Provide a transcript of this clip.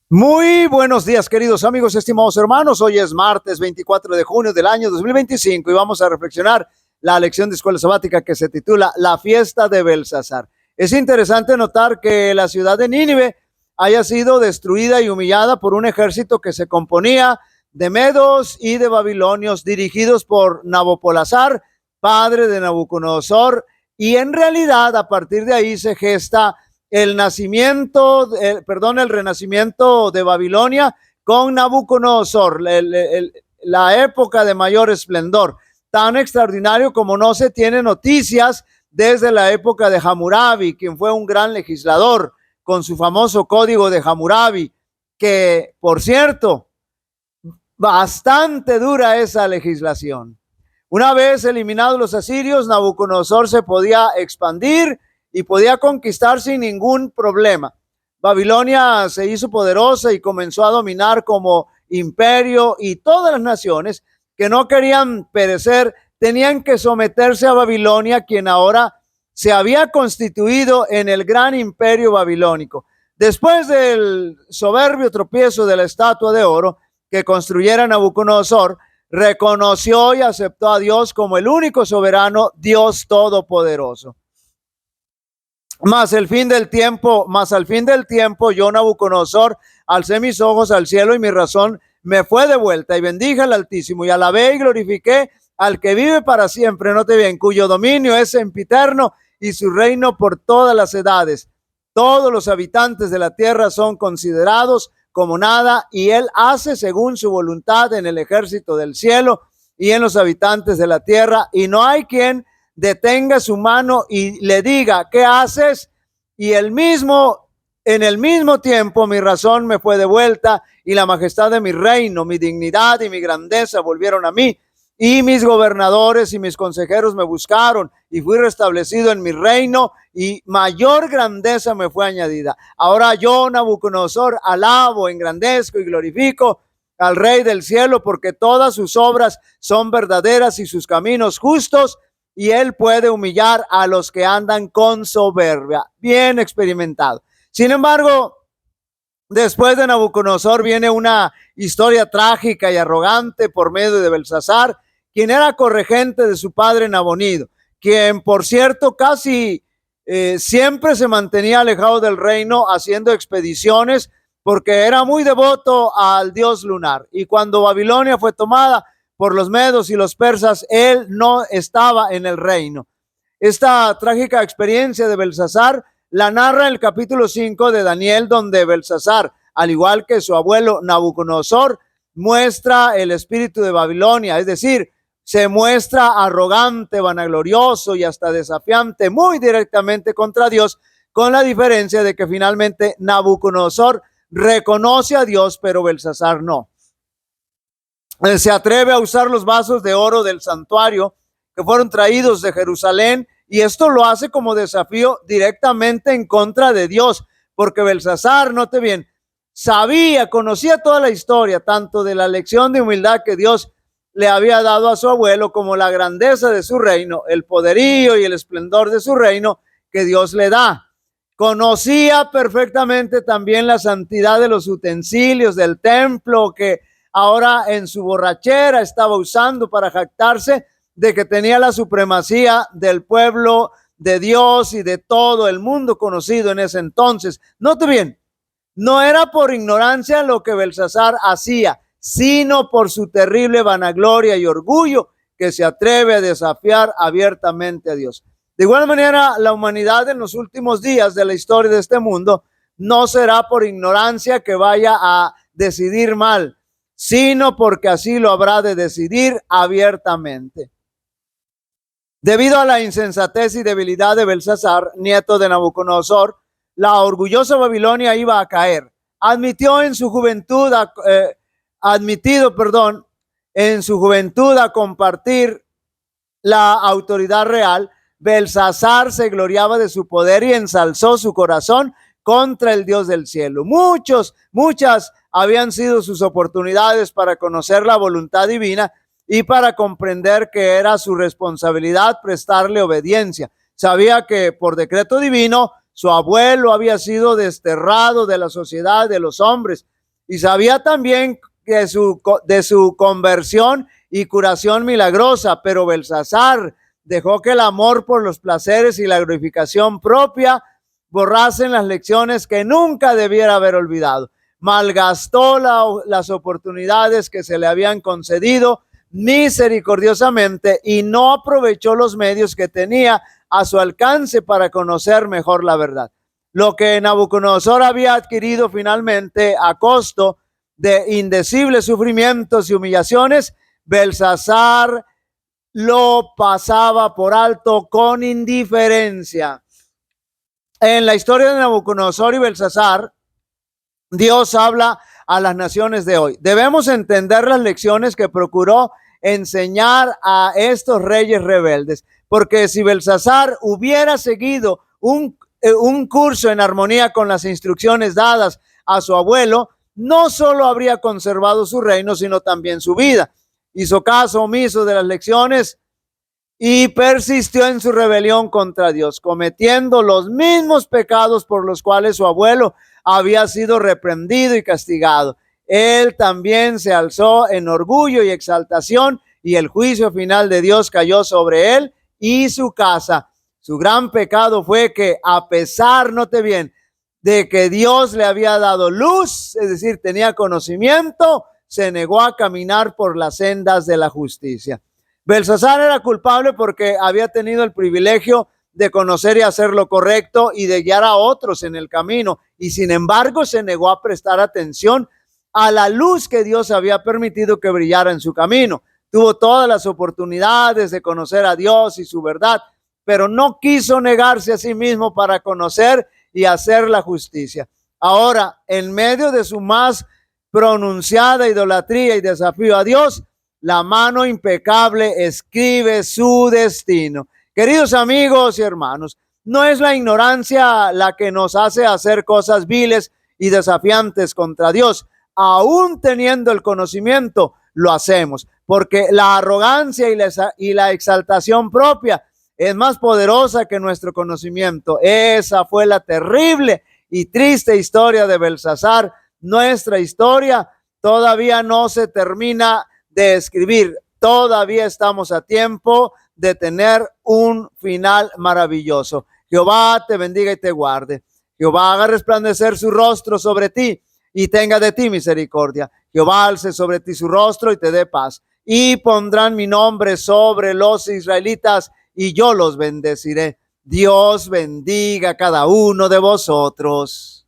Muy buenos días, queridos amigos, estimados hermanos. Hoy es martes 24 de junio del año 2025 y vamos a reflexionar la lección de escuela sabática que se titula La fiesta de Belsasar. Es interesante notar que la ciudad de Nínive haya sido destruida y humillada por un ejército que se componía de medos y de babilonios dirigidos por Nabopolassar, padre de Nabucodonosor, y en realidad a partir de ahí se gesta el renacimiento de Babilonia con Nabucodonosor, la época de mayor esplendor, tan extraordinario como no se tiene noticias desde la época de Hammurabi, quien fue un gran legislador con su famoso código de Hammurabi, que por cierto, bastante dura esa legislación. Una vez eliminados los asirios, Nabucodonosor se podía expandir y podía conquistar sin ningún problema. Babilonia se hizo poderosa y comenzó a dominar como imperio, y todas las naciones que no querían perecer tenían que someterse a Babilonia, quien ahora se había constituido en el gran imperio babilónico. Después del soberbio tropiezo de la estatua de oro que construyera Nabucodonosor, reconoció y aceptó a Dios como el único soberano, Dios todopoderoso. Mas al fin del tiempo, yo, Nabucodonosor, alcé mis ojos al cielo y mi razón me fue de vuelta, y bendije al Altísimo y alabé y glorifiqué al que vive para siempre, note bien, cuyo dominio es sempiterno y su reino por todas las edades. Todos los habitantes de la tierra son considerados como nada, y él hace según su voluntad en el ejército del cielo y en los habitantes de la tierra, y no hay quien detenga su mano y le diga, ¿qué haces? Y en el mismo tiempo mi razón me fue de vuelta, y la majestad de mi reino, mi dignidad y mi grandeza volvieron a mí, y mis gobernadores y mis consejeros me buscaron, y fui restablecido en mi reino, y mayor grandeza me fue añadida. Ahora yo, Nabucodonosor, alabo, engrandezco y glorifico al Rey del cielo, porque todas sus obras son verdaderas y sus caminos justos, y él puede humillar a los que andan con soberbia. Bien experimentado. Sin embargo, después de Nabucodonosor viene una historia trágica y arrogante por medio de Belsasar, quien era corregente de su padre Nabonido, quien por cierto casi siempre se mantenía alejado del reino haciendo expediciones porque era muy devoto al dios lunar. Y cuando Babilonia fue tomada por los medos y los persas, él no estaba en el reino. Esta trágica experiencia de Belsasar la narra el capítulo 5 de Daniel, donde Belsasar, al igual que su abuelo Nabucodonosor, muestra el espíritu de Babilonia, es decir, se muestra arrogante, vanaglorioso y hasta desafiante muy directamente contra Dios, con la diferencia de que finalmente Nabucodonosor reconoce a Dios, pero Belsasar no. Se atreve a usar los vasos de oro del santuario que fueron traídos de Jerusalén, y esto lo hace como desafío directamente en contra de Dios, porque Belsasar, note bien, conocía toda la historia, tanto de la lección de humildad que Dios le había dado a su abuelo, como la grandeza de su reino, el poderío y el esplendor de su reino que Dios le da. Conocía perfectamente también la santidad de los utensilios del templo, que ahora en su borrachera estaba usando para jactarse de que tenía la supremacía del pueblo de Dios y de todo el mundo conocido en ese entonces. Note bien, no era por ignorancia lo que Belsasar hacía, sino por su terrible vanagloria y orgullo, que se atreve a desafiar abiertamente a Dios. De igual manera, la humanidad en los últimos días de la historia de este mundo no será por ignorancia que vaya a decidir mal, sino porque así lo habrá de decidir abiertamente. Debido a la insensatez y debilidad de Belsasar, nieto de Nabucodonosor, la orgullosa Babilonia iba a caer. Admitido en su juventud a compartir la autoridad real, Belsasar se gloriaba de su poder y ensalzó su corazón contra el Dios del cielo. Muchas habían sido sus oportunidades para conocer la voluntad divina y para comprender que era su responsabilidad prestarle obediencia. Sabía que por decreto divino su abuelo había sido desterrado de la sociedad de los hombres, y sabía también de su conversión y curación milagrosa, pero Belsasar dejó que el amor por los placeres y la glorificación propia borrasen las lecciones que nunca debiera haber olvidado. Malgastó las oportunidades que se le habían concedido misericordiosamente y no aprovechó los medios que tenía a su alcance para conocer mejor la verdad. Lo que Nabucodonosor había adquirido finalmente a costo de indecibles sufrimientos y humillaciones, Belsasar lo pasaba por alto con indiferencia. En la historia de Nabucodonosor y Belsasar, Dios habla a las naciones de hoy. Debemos entender las lecciones que procuró enseñar a estos reyes rebeldes, porque si Belsasar hubiera seguido un curso en armonía con las instrucciones dadas a su abuelo, no solo habría conservado su reino, sino también su vida. Hizo caso omiso de las lecciones y persistió en su rebelión contra Dios, cometiendo los mismos pecados por los cuales su abuelo había sido reprendido y castigado. Él también se alzó en orgullo y exaltación, y el juicio final de Dios cayó sobre él y su casa. Su gran pecado fue que, a pesar, note bien, de que Dios le había dado luz, es decir, tenía conocimiento, se negó a caminar por las sendas de la justicia. Belsasar era culpable porque había tenido el privilegio de conocer y hacer lo correcto y de guiar a otros en el camino, y sin embargo se negó a prestar atención a la luz que Dios había permitido que brillara en su camino. Tuvo todas las oportunidades de conocer a Dios y su verdad, pero no quiso negarse a sí mismo para conocer y hacer la justicia. Ahora, en medio de su más pronunciada idolatría y desafío a Dios, la mano impecable escribe su destino. Queridos amigos y hermanos, no es la ignorancia la que nos hace hacer cosas viles y desafiantes contra Dios. Aún teniendo el conocimiento, lo hacemos, porque la arrogancia y la exaltación propia es más poderosa que nuestro conocimiento. Esa fue la terrible y triste historia de Belsasar. Nuestra historia todavía no se termina de escribir. Todavía estamos a tiempo de tener un final maravilloso. Jehová te bendiga y te guarde. Jehová haga resplandecer su rostro sobre ti y tenga de ti misericordia. Jehová alce sobre ti su rostro y te dé paz. Y pondrán mi nombre sobre los israelitas y yo los bendeciré. Dios bendiga a cada uno de vosotros.